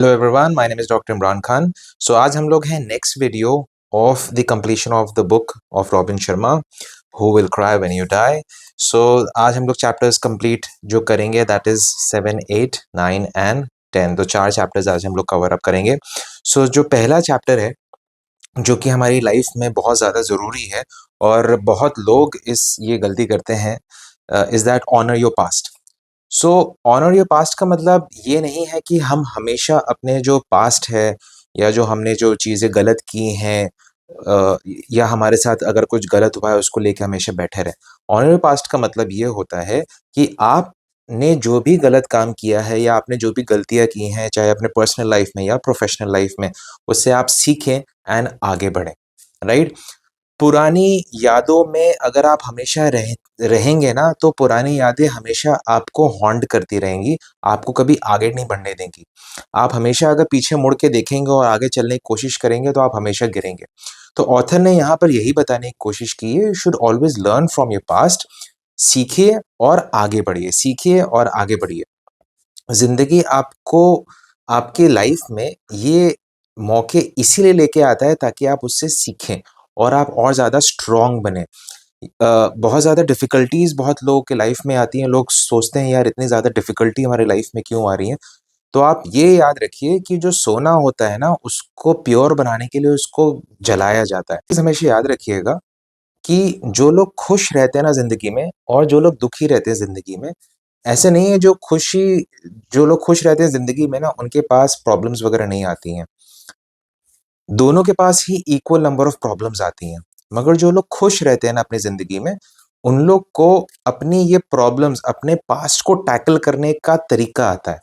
Hello everyone, my name is doctor Imran Khan. So आज हम लोग हैं next video of the completion of the book of Robin Sharma, who will cry when you die. So आज हम लोग chapters complete जो करेंगे दैट इज़ 7, 8, 9 एंड 10। तो 4 चैप्टर्स आज हम लोग कवर अप करेंगे। सो जो पहला चैप्टर है, जो कि हमारी लाइफ में बहुत ज़्यादा ज़रूरी है और बहुत लोग ये गलती करते हैं, is that honour your past. So honour your past का मतलब ये नहीं है कि हम हमेशा अपने जो पास्ट है या जो हमने जो चीज़ें गलत की हैं, या हमारे साथ अगर कुछ गलत हुआ है उसको लेके हमेशा बैठे रहें। ऑनर योर पास्ट का मतलब ये होता है कि आपने जो भी गलत काम किया है या आपने जो भी गलतियाँ की हैं, चाहे अपने पर्सनल लाइफ में या प्रोफेशनल लाइफ में, उससे आप सीखें एंड आगे बढ़ें, राइट? पुरानी यादों में अगर आप हमेशा रहेंगे ना, तो पुरानी यादें हमेशा आपको हॉन्ट करती रहेंगी, आपको कभी आगे नहीं बढ़ने देंगी। आप हमेशा अगर पीछे मुड़ के देखेंगे और आगे चलने की कोशिश करेंगे, तो आप हमेशा गिरेंगे। तो ऑथर ने यहाँ पर यही बताने की कोशिश की है, you should always learn from your past. सीखिए और आगे बढ़िए, सीखिए और आगे बढ़िए। ज़िंदगी आपको आपकी लाइफ में ये मौके इसीलिए लेके आता है ताकि आप उससे सीखें और आप और ज़्यादा स्ट्रॉन्ग बनें। बहुत ज़्यादा डिफ़िकल्टीज़ बहुत लोगों के लाइफ में आती हैं, लोग सोचते हैं यार इतनी ज़्यादा डिफ़िकल्टी हमारी लाइफ में क्यों आ रही है? तो आप ये याद रखिए कि जो सोना होता है ना, उसको प्योर बनाने के लिए उसको जलाया जाता है। चीज़ हमेशा याद रखिएगा कि जो लोग खुश रहते हैं ना ज़िंदगी में और जो लोग दुखी रहते हैं ज़िंदगी में, ऐसे नहीं है जो लोग खुश रहते हैं ज़िंदगी में ना, उनके पास प्रॉब्लम्स वग़ैरह नहीं आती हैं। दोनों के पास ही इक्वल नंबर ऑफ प्रॉब्लम्स आती हैं। मगर जो लोग खुश रहते हैं ना अपनी ज़िंदगी में, उन लोग को अपनी ये प्रॉब्लम्स, अपने पास्ट को टैकल करने का तरीका आता है।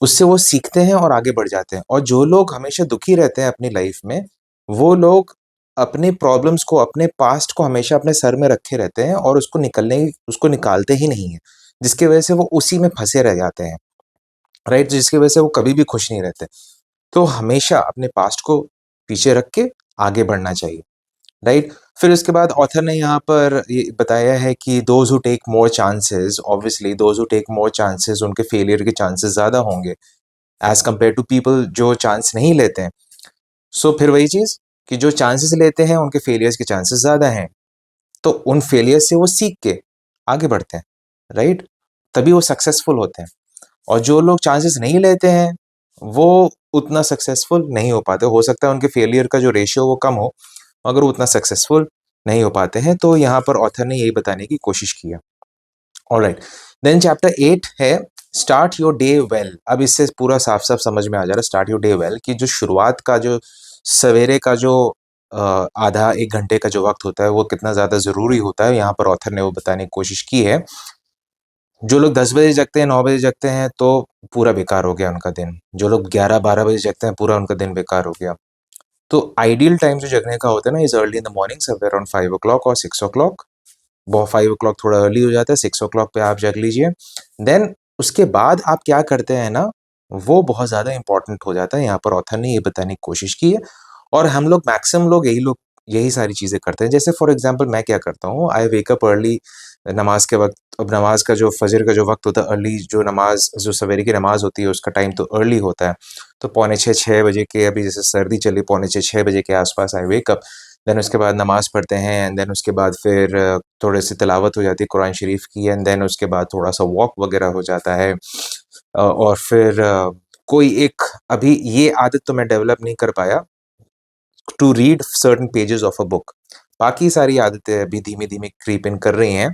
उससे वो सीखते हैं और आगे बढ़ जाते हैं। और जो लोग हमेशा दुखी रहते हैं अपनी लाइफ में, वो लोग अपनी प्रॉब्लम्स को, अपने पास्ट को हमेशा अपने सर में रखे रहते हैं और उसको निकालते ही नहीं हैं। जिसकी वजह से वो उसी में फँसे रह जाते हैं, राइट? जिसकी वजह से वो कभी भी खुश नहीं रहते। तो हमेशा अपने पास्ट को पीछे रख के आगे बढ़ना चाहिए, राइट? फिर उसके बाद ऑथर ने यहाँ पर ये बताया है कि those who take more chances, obviously those who take more chances, उनके फेलियर के चांसेस ज़्यादा होंगे एज़ कंपेयर टू पीपल जो चांस नहीं लेते हैं। सो फिर वही चीज़ कि जो चांसेस लेते हैं उनके फेलियर्स के चांसेस ज़्यादा हैं। तो उन फेलियर से वो सीख के आगे बढ़ते हैं, राइट? तभी वो सक्सेसफुल होते हैं। और जो लोग चांसेस नहीं लेते हैं, वो उतना सक्सेसफुल नहीं हो पाते। हो सकता है उनके फेलियर का जो रेशियो वो कम हो, मगर वो उतना सक्सेसफुल नहीं हो पाते हैं। तो यहाँ पर ऑथर ने यही बताने की कोशिश की है। ऑलराइट, देन चैप्टर 8 है स्टार्ट योर डे वेल। अब इससे पूरा साफ-साफ समझ में आ जा रहा है स्टार्ट योर डे वेल कि जो शुरुआत का जो सवेरे का जो आधा 1 घंटे का जो वक़्त होता है, वो कितना ज़्यादा ज़रूरी होता है। यहाँ पर ऑथर ने वो बताने की कोशिश की है। जो लोग 10 बजे जगते हैं, 9 बजे जगते हैं, तो पूरा बेकार हो गया उनका दिन। जो लोग 11-12 बजे जगते हैं, पूरा उनका दिन बेकार हो गया। तो आइडियल टाइम जो जगने का होता है ना, is early in the morning somewhere around 5 o'clock और 6 ओ क्लॉक। 5 ओ क्लॉक थोड़ा अर्ली हो जाता है, 6 ओ क्लॉक पे आप जग लीजिए। देन उसके बाद आप क्या करते हैं ना, वो बहुत ज़्यादा इम्पोर्टेंट हो जाता है। यहाँ पर ऑथर ने ये बताने की कोशिश की है और हम लोग मैक्सिमम लोग यही सारी चीज़ें करते हैं। जैसे फॉर एग्ज़ाम्पल मैं क्या करता हूँ, आई वेक अप अर्ली नमाज़ के वक़्त। अब नमाज़ का जो फ़जर का जो वक़्त होता है, अर्ली जो नमाज़ जो सवेरे की नमाज़ होती है, उसका टाइम तो अर्ली होता है। तो पौने 6, 6 बजे के, अभी जैसे सर्दी चली, पौने 6, 6 बजे के आस-पास आई वेक अप। देन उसके बाद नमाज़ पढ़ते हैं एंड देन उसके बाद फिर थोड़े से तिलावत हो जाती है कुरान शरीफ की एंड देन उसके बाद थोड़ा-सा वॉक वग़ैरह हो जाता है। और फिर कोई एक अभी ये आदत तो मैं डेवलप नहीं कर पाया to read certain pages of a book. बाकी सारी आदतें अभी धीमे-धीमे क्रीप इन कर रही हैं।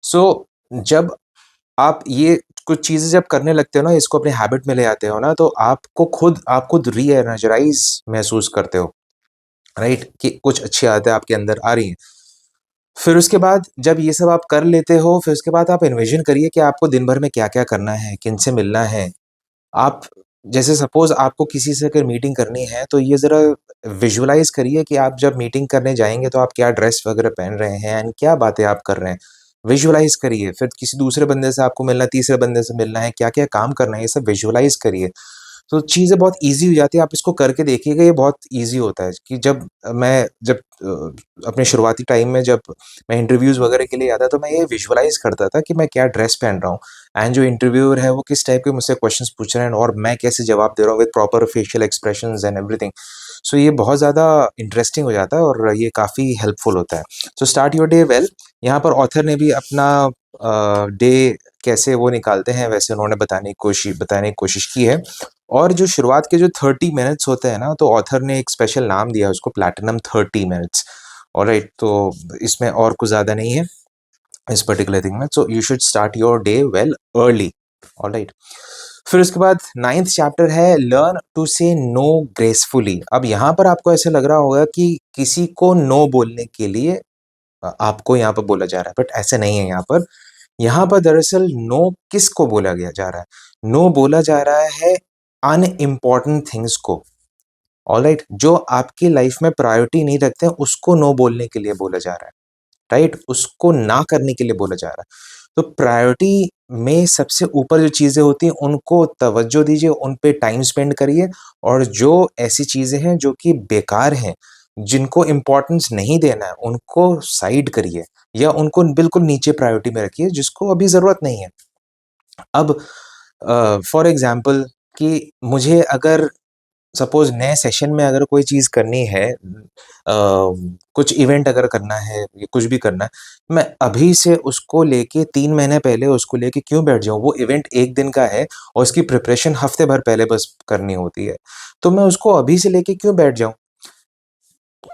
सो जब आप ये कुछ चीज़ें जब करने लगते हो ना, इसको अपने हैबिट में ले आते हो ना, तो आप खुद री-एनर्जाइज़ महसूस करते हो, राइट? कि कुछ अच्छी आदतें आपके अंदर आ रही हैं। फिर उसके बाद जब ये सब आप कर लेते हो, फिर उसके बाद आप इन्विज़न करिए कि आपको दिन भर में क्या-क्या करना है, किनसे मिलना है। आप जैसे सपोज़ आपको किसी से अगर मीटिंग करनी है, तो ये ज़रा विज़ुअलाइज़ करिए कि आप जब मीटिंग करने जाएँगे, तो आप क्या ड्रेस वग़ैरह पहन रहे हैं एंड क्या बातें आप कर रहे हैं। विज़ुअलाइज़ करिए, फिर किसी दूसरे बंदे से आपको मिलना है, तीसरे बंदे से मिलना है, क्या-क्या काम करना है, ये सब विज़ुअलाइज़ करिए। तो चीज़ें बहुत ईज़ी हो जाती है, आप इसको करके देखिएगा, ये बहुत ईज़ी होता है कि जब अपने शुरुआती टाइम में जब मैं इंटरव्यूज़ वगैरह के लिए आता तो मैं ये विजुअलाइज़ करता था कि मैं क्या ड्रेस पहन रहा हूँ एंड जो इंटरव्यूअर है वो किस टाइप के मुझसे क्वेश्चंस पूछ रहे हैं और मैं कैसे जवाब दे रहा हूँ with proper facial expressions and everything. So ये बहुत ज़्यादा इंटरेस्टिंग हो जाता है और ये काफ़ी हेल्पफुल होता है। So start your day well. यहाँ पर ऑथर ने भी अपना डे कैसे वो निकालते हैं वैसे उन्होंने बताने की कोशिश की है। और जो शुरुआत के जो 30 मिनट्स होते हैं ना, तो ऑथर ने एक स्पेशल नाम दिया है उसको, प्लैटिनम 30 मिनट्स। ऑलराइट, तो इसमें और कुछ ज़्यादा नहीं है इस पर्टिकुलर थिंग में। So you should start your day well early. Alright, फिर उसके बाद 9th चैप्टर है लर्न टू से नो ग्रेसफुली। अब यहाँ पर आपको ऐसे लग रहा होगा कि किसी को नो बोलने के लिए आपको यहाँ पर बोला जा रहा है, बट ऐसे नहीं है। यहाँ पर दरअसल नो किसको बोला गया जा रहा है? नो बोला जा रहा है अनइम्पॉर्टेंट थिंग्स को। ऑलराइट, जो आपकी लाइफ में प्रायोरिटी नहीं रखते हैं उसको नो बोलने के लिए बोला जा रहा है, राइट? उसको ना करने के लिए बोला जा रहा है। तो प्रायोरिटी में सबसे ऊपर जो चीज़ें होती हैं उनको तवज्जो दीजिए, उन पे टाइम स्पेंड करिए, और जो ऐसी चीज़ें हैं जो कि बेकार हैं, जिनको इम्पोर्टेंस नहीं देना है, उनको साइड करिए या उनको बिल्कुल नीचे प्रायोरिटी में रखिए जिसको अभी ज़रूरत नहीं है। अब फॉर एग्ज़ाम्पल कि मुझे अगर सपोज़ नए सेशन में अगर कोई चीज़ करनी है, कुछ इवेंट अगर करना है या कुछ भी करना है, मैं अभी से उसको लेके 3 महीने पहले उसको लेके क्यों बैठ जाऊँ? वो इवेंट 1 दिन का है और उसकी प्रिपरेशन हफ्ते भर पहले बस करनी होती है। तो मैं उसको अभी से लेके क्यों बैठ जाऊँ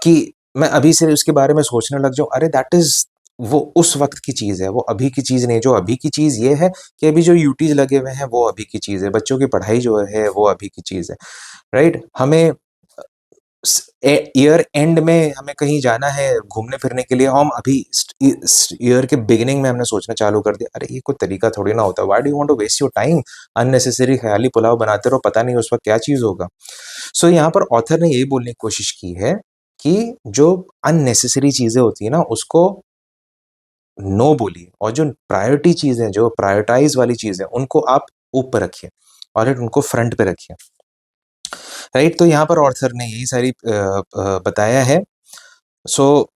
कि मैं अभी से उसके बारे में सोचने लग जाऊँ? अरे दैट इज़ वो उस वक़्त की चीज़ है, वो अभी की चीज़ नहीं है। जो अभी की चीज़ ये है कि अभी जो यूटीज़ लगे हुए हैं वो अभी की चीज़ है। बच्चों की पढ़ाई जो है वो अभी की चीज़ है। राइट? हमें ईयर एंड में हमें कहीं जाना है घूमने फिरने के लिए, हम अभी ईयर के बिगिनिंग में हमने सोचना चालू कर दिया, अरे ये कोई तरीका थोड़ी ना होता, why do you want to waste your time unnecessary ख्याली पुलाव बनाते रहो, पता नहीं उस वक्त क्या चीज होगा। सो यहाँ पर ऑथर ने यही बोलने की कोशिश की है कि जो अननेसेसरी चीजें होती है ना उसको नो बोलिए, और जो प्रायोरिटी चीजें, जो प्रायोरिटाइज वाली चीजें, उनको आप ऊपर रखिए और उनको फ्रंट पे रखिए। राइट, तो यहाँ पर ऑथर ने यही सारी बताया है। सो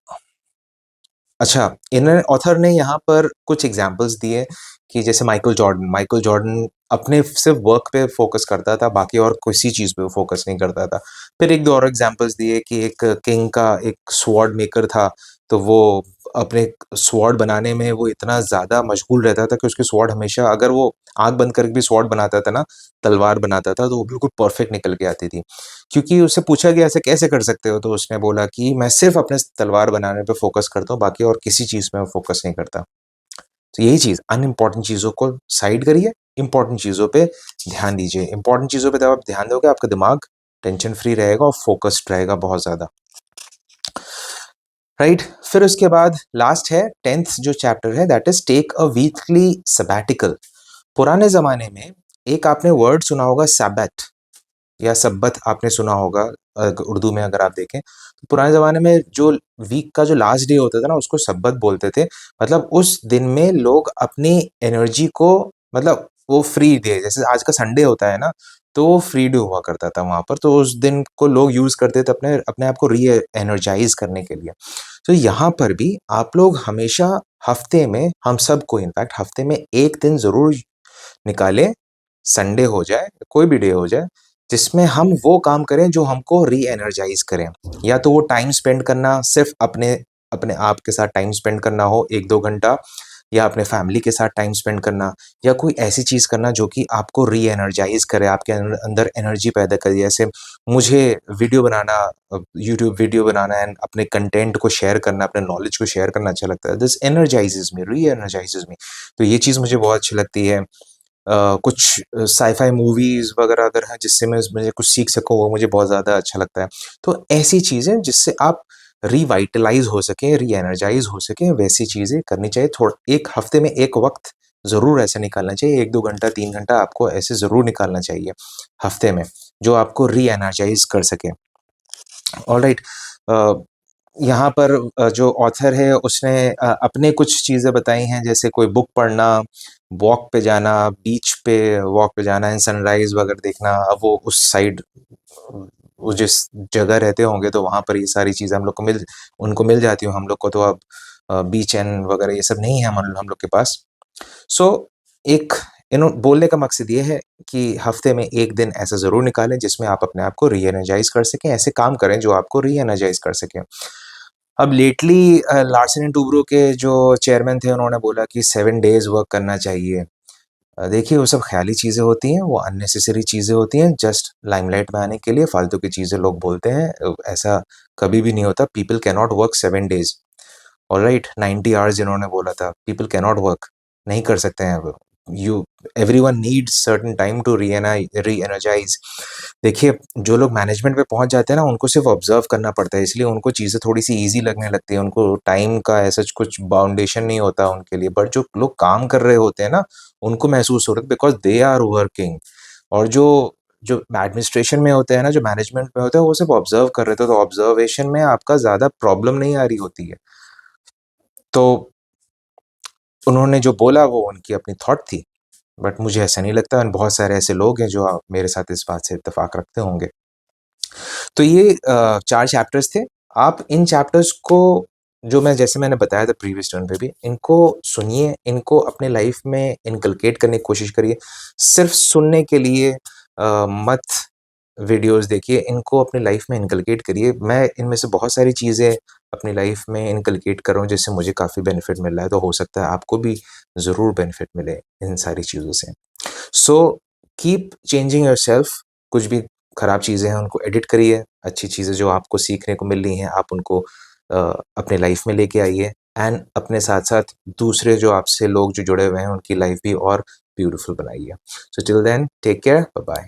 अच्छा, इन्होंने ऑथर ने यहाँ पर कुछ एग्जांपल्स दिए कि जैसे माइकल जॉर्डन अपने सिर्फ वर्क पे फोकस करता था, बाकी और किसी चीज़ पे वो फोकस नहीं करता था। फिर एक दो और एग्जांपल्स दिए कि एक किंग का एक स्वॉर्ड मेकर था, तो वो अपने स्वॉर्ड बनाने में वो इतना ज़्यादा मशगूल रहता था कि उसकी स्वॉर्ड हमेशा, अगर वो आँख बंद करके भी स्वॉर्ड बनाता था ना, तलवार बनाता था, तो वो बिल्कुल परफेक्ट निकल के आती थी। क्योंकि उससे पूछा गया ऐसे कैसे कर सकते हो? तो उसने बोला कि मैं सिर्फ़ अपने तलवार बनाने पे फ़ोकस करता हूँ, बाकी और किसी चीज़ में मैं फ़ोकस नहीं करता। तो यही चीज़, अनइम्पोर्टेंट चीज़ों को साइड करिए, इम्पोर्टेंट चीज़ों पे ध्यान दीजिए। इम्पोर्टेंट चीज़ों पे जब आप ध्यान दोगे, आपका दिमाग टेंशन फ्री रहेगा और फ़ोकस्ड रहेगा बहुत ज़्यादा। राइट? फिर उसके बाद लास्ट है 10th जो चैप्टर है, that is take a weekly sabbatical. पुराने ज़माने में एक आपने वर्ड सुना होगा सैबत, या सब्बत आपने सुना होगा उर्दू में अगर आप देखें। तो पुराने ज़माने में जो वीक का जो लास्ट डे होता था ना उसको सब्बत बोलते थे। मतलब उस दिन में लोग अपनी एनर्जी को, मतलब वो फ्री डे, जैसे आज का संडे होता है ना, तो वो फ्री डे हुआ करता था वहाँ पर। तो उस दिन को लोग यूज़ करते थे अपने अपने आप को एनर्जाइज़ करने के लिए। तो यहाँ पर भी आप लोग हमेशा हफ्ते में, हम सबको इनफैक्ट हफ्ते में 1 दिन ज़रूर निकालें, संडे हो जाए, कोई भी डे हो जाए, जिसमें हम वो काम करें जो हमको री-एनर्जाइज़ करें। या तो वो टाइम स्पेंड करना, सिर्फ़ अपने अपने आप के साथ टाइम स्पेंड करना हो 1-2 घंटा, या अपने फैमिली के साथ टाइम स्पेंड करना, या कोई ऐसी चीज़ करना जो कि आपको री-एनर्जाइज़ करे, आपके अंदर एनर्जी पैदा करे। जैसे मुझे video banana, YouTube video banana and अपने कंटेंट को शेयर करना, अपने नॉलेज को शेयर करना अच्छा लगता है। दिस एनर्जाइज़ेज़ मी, री-एनर्जाइज़ेज़ मी। तो ये चीज़ मुझे बहुत अच्छी लगती है। कुछ साइ-फाई मूवीज़ वगैरह अगर हैं जिससे मैं उसमें कुछ सीख सकूँ, वो मुझे बहुत ज़्यादा अच्छा लगता है। तो ऐसी चीज़ें जिससे आप रिवाइटलाइज़ हो सकें, री-एनर्जाइज़ हो सकें, वैसी चीज़ें करनी चाहिए। थोड़ा 1 हफ्ते में 1 वक़्त ज़रूर ऐसा निकालना चाहिए, 1-2 घंटा, 3 घंटा आपको ऐसे ज़रूर निकालना चाहिए हफ्ते में, जो आपको री-एनर्जाइज़ कर सके। ऑलराइट, अ यहाँ पर जो ऑथर है उसने अपने कुछ चीज़ें बताई हैं, जैसे कोई बुक पढ़ना, वॉक पे जाना, बीच पे वॉक पे जाना एंड सनराइज़ वगैरह देखना। अब वो उस साइड वो जिस जगह रहते होंगे तो वहाँ पर ये सारी चीज़ें हम लोग को उनको मिल जाती हो। हम लोग को तो अब बीच एंड वगैरह ये सब नहीं है हम लोग के पास। सो एक बोलने का मकसद ये है कि हफ्ते में 1 दिन ऐसा ज़रूर निकालें जिसमें आप अपने आप को री-एनर्जाइज़ कर सकें, ऐसे काम करें जो आपको री-एनर्जाइज़ कर सकें। अब लेटली लार्सन एंड टूब्रो के जो चेयरमैन थे उन्होंने बोला कि 7 डेज़ वर्क करना चाहिए। देखिए वो सब ख़याली चीज़ें होती हैं, वो अननेसेसरी चीज़ें होती हैं, जस्ट लाइमलाइट में आने के लिए फालतू की चीज़ें लोग बोलते हैं। ऐसा कभी भी नहीं होता। People can not work 7 days. Alright 90 hours जिन्होंने बोला था, पीपल कैन नॉट वर्क, नहीं कर सकते हैं वो। You everyone needs certain time to reenergize. देखिए, जो लोग मैनेजमेंट पे पहुँच जाते हैं ना, उनको सिर्फ़ ऑब्ज़र्व करना पड़ता है, इसलिए उनको चीज़ें थोड़ी-सी ईज़ी लगने लगती है, उनको टाइम का ऐसा कुछ बाउंडेशन नहीं होता उनके लिए। बट जो लोग काम कर रहे होते हैं ना, उनको महसूस हो रहा है बिकॉज़ दे आर वर्किंग। और जो जो एडमिनिस्ट्रेशन में होते हैं ना, जो मैनेजमेंट में होते हैं, वो सिर्फ़ ऑब्ज़र्व कर रहे थे, तो ऑब्ज़र्वेशन में आपका ज़्यादा प्रॉब्लम नहीं आ रही होती है। तो उन्होंने जो बोला वो उनकी अपनी थॉट थी, बट मुझे ऐसा नहीं लगता एंड बहुत सारे ऐसे लोग हैं जो मेरे साथ इस बात से इत्तेफ़ाक रखते होंगे। तो ये 4 चैप्टर्स थे। आप इन चैप्टर्स को जो जैसे मैंने बताया था प्रीवियस टर्न पे भी, इनको सुनिए, इनको अपने लाइफ़ में इनकलकेट करने की कोशिश करिए। सिर्फ़ सुनने के लिए मत वीडियोज़ देखिए, इनको अपनी लाइफ़ में इनकलकेट करिए। मैं इनमें से बहुत सारी चीज़ें अपनी लाइफ़ में इनकलकेट कर रहा हूँ, जिससे मुझे काफ़ी बेनिफिट मिल रहा है, तो हो सकता है आपको भी ज़रूर बेनिफिट मिले इन सारी चीज़ों से। So keep changing yourself. कुछ भी खराब चीज़ें हैं उनको एडिट करिए, अच्छी चीज़ें जो आपको सीखने को मिल रही हैं आप उनको अपने लाइफ में लेके आइए एंड अपने साथ-साथ दूसरे जो आपसे लोग जो जुड़े हुए हैं उनकी लाइफ भी और ब्यूटीफुल बनाइए। So till then take care, bye bye.